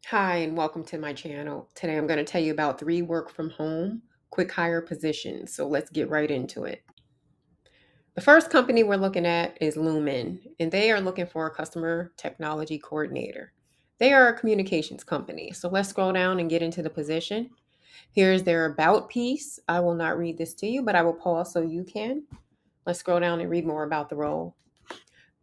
Hi, and welcome to my channel. Today I'm going to tell you about 3 work from home quick hire positions. So let's get right into it. The first company we're looking at is Lumen, and they are looking for a customer technology coordinator. They are a communications company. So let's scroll down and get into the position. Here's their about piece. I will not read this to you, but I will pause so you can. Let's scroll down and read more about the role.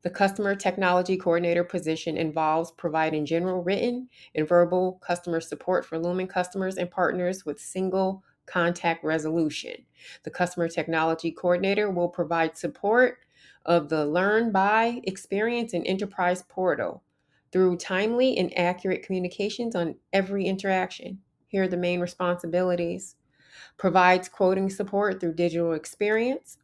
The customer technology coordinator position involves providing general written and verbal customer support for Lumen customers and partners with single contact resolution. The customer technology coordinator will provide support of the Learn by Experience and Enterprise portal through timely and accurate communications on every interaction. Here are the main responsibilities. Provides quoting support through digital experience,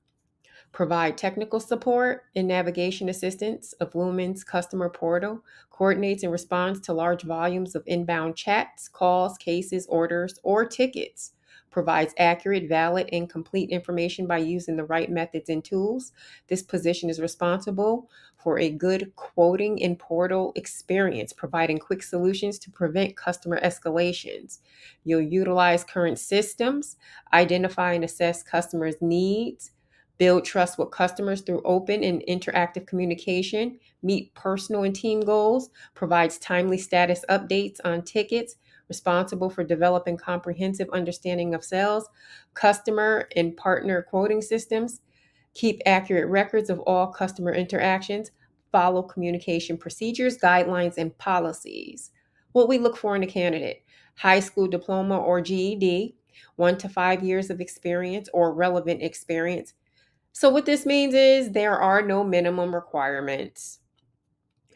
provide technical support and navigation assistance of Lumen's customer portal, coordinates and responds to large volumes of inbound chats, calls, cases, orders, or tickets, provides accurate, valid, and complete information by using the right methods and tools. This position is responsible for a good quoting and portal experience, providing quick solutions to prevent customer escalations. You'll utilize current systems, identify and assess customers' needs, build trust with customers through open and interactive communication, meet personal and team goals, provides timely status updates on tickets, responsible for developing comprehensive understanding of sales, customer and partner quoting systems, keep accurate records of all customer interactions, follow communication procedures, guidelines, and policies. What we look for in a candidate: high school diploma or GED, 1 to 5 years of experience or relevant experience. So, what this means is there are no minimum requirements.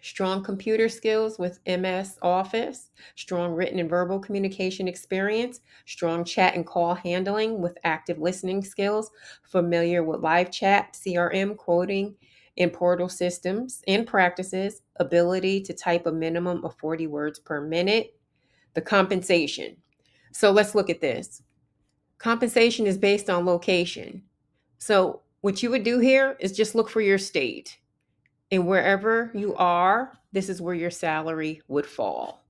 Strong computer skills with MS Office, strong written and verbal communication experience, strong chat and call handling with active listening skills, familiar with live chat, CRM, quoting, and portal systems and practices, ability to type a minimum of 40 words per minute. The compensation. So, let's look at this. Compensation is based on location. So, what you would do here is just look for your state. And wherever you are, this is where your salary would fall.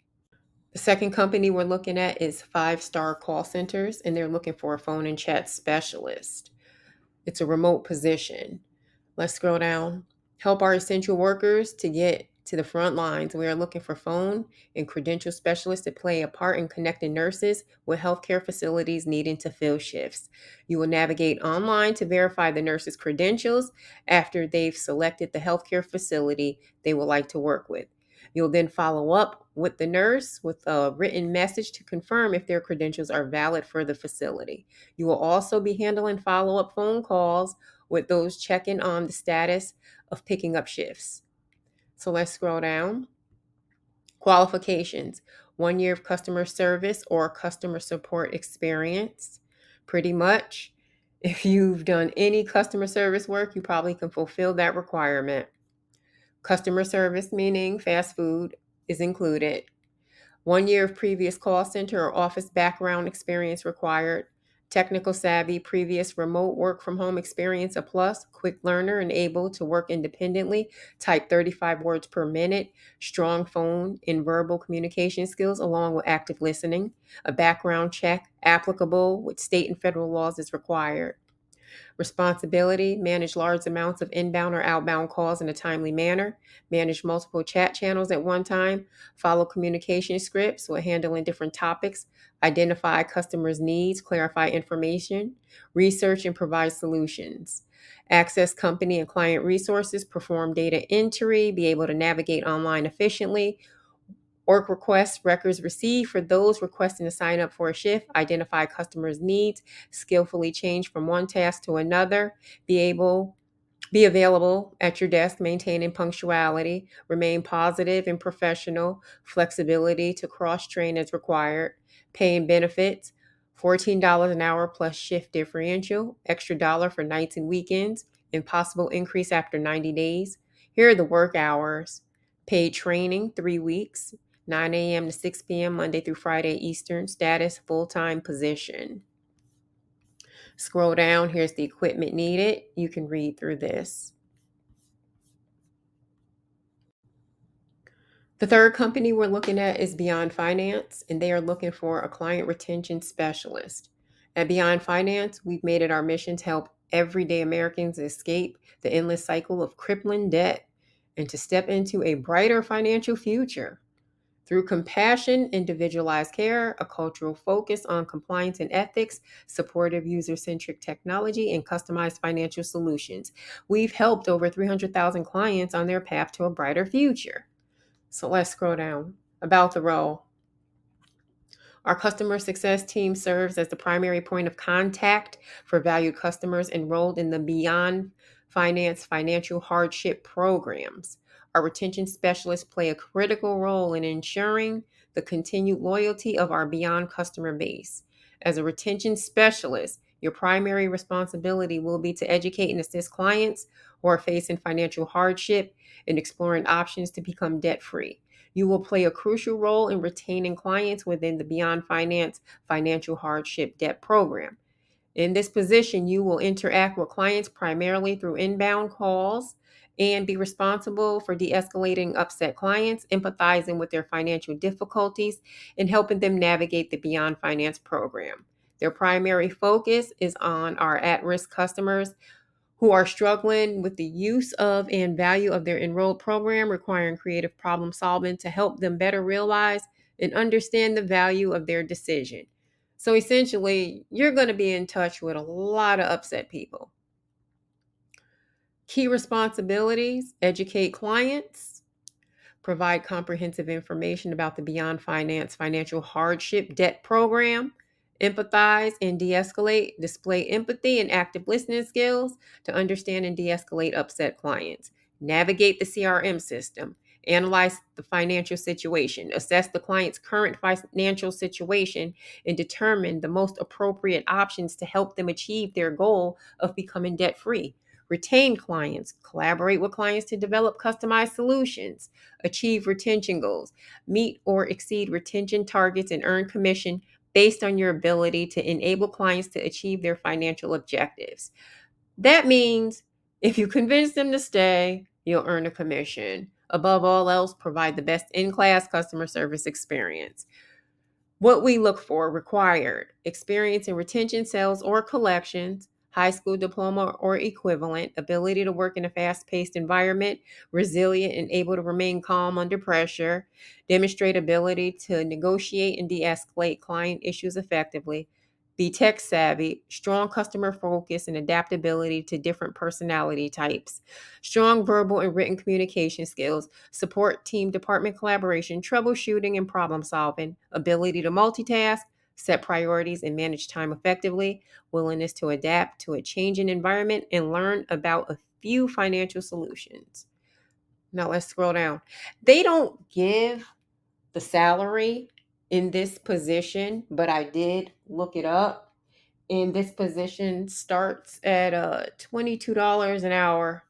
The second company we're looking at is Five Star Call Centers, and they're looking for a phone and chat specialist. It's a remote position. Let's scroll down. Help our essential workers to get to the front lines. We are looking for phone and credential specialists to play a part in connecting nurses with healthcare facilities needing to fill shifts. You will navigate online to verify the nurse's credentials after they've selected the healthcare facility they would like to work with. You'll then follow up with the nurse with a written message to confirm if their credentials are valid for the facility. You will also be handling follow-up phone calls with those checking on the status of picking up shifts. So let's scroll down. Qualifications: 1 year of customer service or customer support experience. Pretty much, if you've done any customer service work, you probably can fulfill that requirement. Customer service, meaning fast food, is included. 1 year of previous call center or office background experience required. Technical savvy, previous remote work from home experience a plus. Quick learner and able to work independently. Type 35 words per minute. Strong phone and verbal communication skills along with active listening. A background check applicable with state and federal laws is required. Responsibility: manage large amounts of inbound or outbound calls in a timely manner, manage multiple chat channels at one time, follow communication scripts with handling different topics, identify customers' needs, clarify information, research and provide solutions, access company and client resources, perform data entry, be able to navigate online efficiently, work requests, records received for those requesting to sign up for a shift, identify customers' needs, skillfully change from one task to another, be available at your desk, maintaining punctuality, remain positive and professional, flexibility to cross-train as required, pay and benefits, $14 an hour plus shift differential, extra dollar for nights and weekends, and possible increase after 90 days. Here are the work hours. Paid training, 3 weeks, 9 a.m. to 6 p.m. Monday through Friday Eastern. Status: full-time position. Scroll down. Here's the equipment needed. You can read through this. The third company we're looking at is Beyond Finance, and they are looking for a client retention specialist. At Beyond Finance, we've made it our mission to help everyday Americans escape the endless cycle of crippling debt and to step into a brighter financial future. Through compassion, individualized care, a cultural focus on compliance and ethics, supportive user centric technology, and customized financial solutions, we've helped over 300,000 clients on their path to a brighter future. So let's scroll down. About the role. Our customer success team serves as the primary point of contact for valued customers enrolled in the Beyond Finance financial hardship programs. Our retention specialists play a critical role in ensuring the continued loyalty of our Beyond customer base. As a retention specialist, your primary responsibility will be to educate and assist clients who are facing financial hardship and exploring options to become debt free. You will play a crucial role in retaining clients within the Beyond Finance financial hardship debt program. In this position, you will interact with clients primarily through inbound calls and be responsible for de escalating upset clients, empathizing with their financial difficulties, and helping them navigate the Beyond Finance program. Their primary focus is on our at risk customers who are struggling with the use of and value of their enrolled program, requiring creative problem solving to help them better realize and understand the value of their decision. So essentially, you're going to be in touch with a lot of upset people. Key responsibilities: educate clients, provide comprehensive information about the Beyond Finance financial hardship debt program, empathize and de escalate, display empathy and active listening skills to understand and de escalate upset clients, navigate the CRM system, analyze the financial situation, assess the client's current financial situation, and determine the most appropriate options to help them achieve their goal of becoming debt free. Retain clients, collaborate with clients to develop customized solutions, achieve retention goals, meet or exceed retention targets, and earn commission based on your ability to enable clients to achieve their financial objectives. That means if you convince them to stay, you'll earn a commission. Above all else, provide the best in-class customer service experience. What we look for: required experience in retention, sales, or collections, high school diploma or equivalent, ability to work in a fast-paced environment, resilient and able to remain calm under pressure, demonstrate ability to negotiate and de-escalate client issues effectively, be tech savvy, strong customer focus and adaptability to different personality types, strong verbal and written communication skills, support team department collaboration, troubleshooting and problem solving, ability to multitask, set priorities and manage time effectively, willingness to adapt to a changing environment, and learn about a few financial solutions. Now let's scroll down. They don't give the salary in this position, but I did look it up. And this position starts at $22 an hour.